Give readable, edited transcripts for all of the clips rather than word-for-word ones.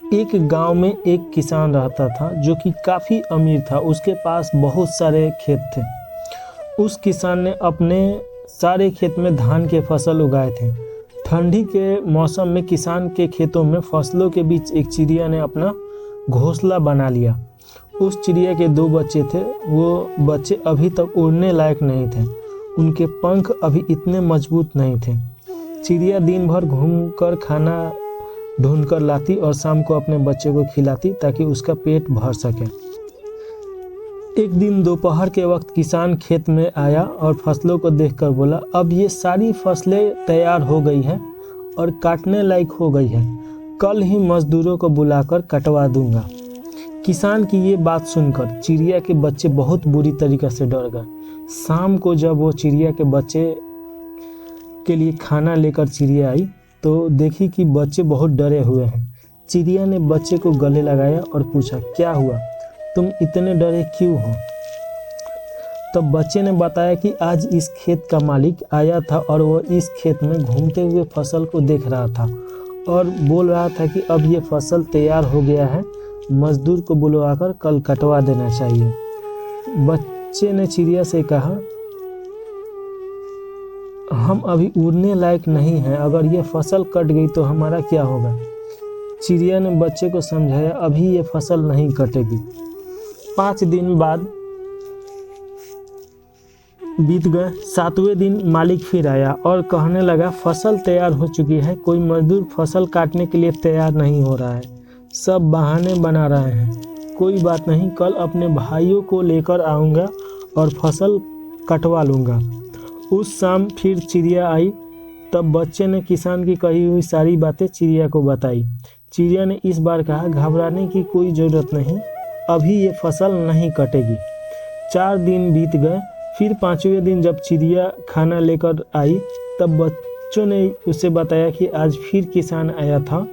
एक गांव में एक किसान रहता था जो कि काफ़ी अमीर था। उसके पास बहुत सारे खेत थे। उस किसान ने अपने सारे खेत में धान के फसल उगाए थे। ठंडी के मौसम में किसान के खेतों में फसलों के बीच एक चिड़िया ने अपना घोंसला बना लिया। उस चिड़िया के 2 बच्चे थे। वो बच्चे अभी तक उड़ने लायक नहीं थे। उनके पंख अभी इतने मजबूत नहीं थे। चिड़िया दिन भर घूमकर खाना ढूंढकर लाती और शाम को अपने बच्चे को खिलाती ताकि उसका पेट भर सके। एक दिन दोपहर के वक्त किसान खेत में आया और फसलों को देखकर बोला, अब ये सारी फसलें तैयार हो गई है और काटने लायक हो गई है। कल ही मजदूरों को बुलाकर कटवा दूंगा। किसान की ये बात सुनकर चिड़िया के बच्चे बहुत बुरी तरीके से डर गए। शाम को जब वो चिड़िया के बच्चे के लिए खाना लेकर चिड़िया आई तो देखी कि बच्चे बहुत डरे हुए हैं। चिड़िया ने बच्चे को गले लगाया और पूछा, क्या हुआ, तुम इतने डरे क्यों हो? तब बच्चे ने बताया कि आज इस खेत का मालिक आया था और वह इस खेत में घूमते हुए फसल को देख रहा था और बोल रहा था कि अब ये फसल तैयार हो गया है, मजदूर को बुलवाकर कल कटवा देना चाहिए। बच्चे ने चिड़िया से कहा, हम अभी उड़ने लायक नहीं हैं, अगर ये फसल कट गई तो हमारा क्या होगा? चिड़िया ने बच्चे को समझाया, अभी ये फसल नहीं कटेगी। 5 दिन बाद बीत गए। 7वें दिन मालिक फिर आया और कहने लगा, फसल तैयार हो चुकी है, कोई मजदूर फसल काटने के लिए तैयार नहीं हो रहा है, सब बहाने बना रहे हैं। कोई बात नहीं, कल अपने भाइयों को लेकर आऊँगा और फसल कटवा लूँगा। उस शाम फिर चिड़िया आई। तब बच्चे ने किसान की कही हुई सारी बातें चिड़िया को बताई। चिड़िया ने इस बार कहा, घबराने की कोई ज़रूरत नहीं, अभी ये फसल नहीं कटेगी। 4 दिन बीत गए। फिर 5वें दिन जब चिड़िया खाना लेकर आई तब बच्चों ने उसे बताया कि आज फिर किसान आया था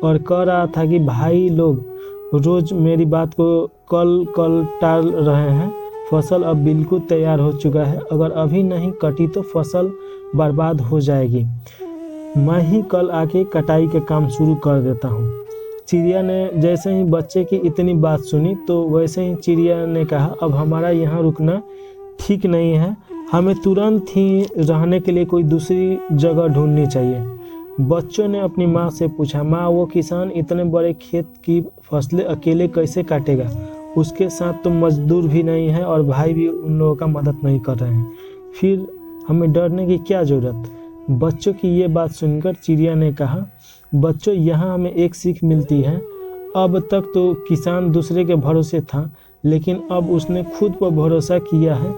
और कह रहा था कि भाई लोग रोज़ मेरी बात को कल टाल रहे हैं, फसल अब बिल्कुल तैयार हो चुका है, अगर अभी नहीं कटी तो फसल बर्बाद हो जाएगी। मैं ही कल आके कटाई के काम शुरू कर देता हूँ। चिड़िया ने जैसे ही बच्चे की इतनी बात सुनी तो वैसे ही चिड़िया ने कहा, अब हमारा यहाँ रुकना ठीक नहीं है, हमें तुरंत ही रहने के लिए कोई दूसरी जगह ढूंढनी चाहिए। बच्चों ने अपनी माँ से पूछा, माँ वो किसान इतने बड़े खेत की फसलें अकेले कैसे काटेगा? उसके साथ तो मजदूर भी नहीं है और भाई भी उन लोगों का मदद नहीं कर रहे हैं, फिर हमें डरने की क्या ज़रूरत? बच्चों की ये बात सुनकर चिड़िया ने कहा, बच्चों यहाँ हमें एक सीख मिलती है। अब तक तो किसान दूसरे के भरोसे था, लेकिन अब उसने खुद पर भरोसा किया है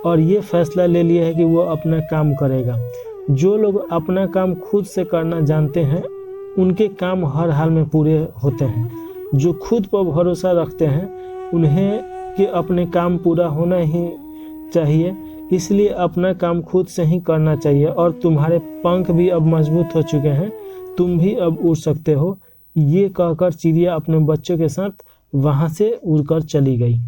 और ये फैसला ले लिया है कि वो अपना काम करेगा। जो लोग अपना काम खुद से करना जानते हैं उनके काम हर हाल में पूरे होते हैं। जो खुद पर भरोसा रखते हैं उन्हें कि अपने काम पूरा होना ही चाहिए, इसलिए अपना काम खुद से ही करना चाहिए। और तुम्हारे पंख भी अब मजबूत हो चुके हैं, तुम भी अब उड़ सकते हो। ये कहकर चिड़िया अपने बच्चों के साथ वहाँ से उड़कर चली गई।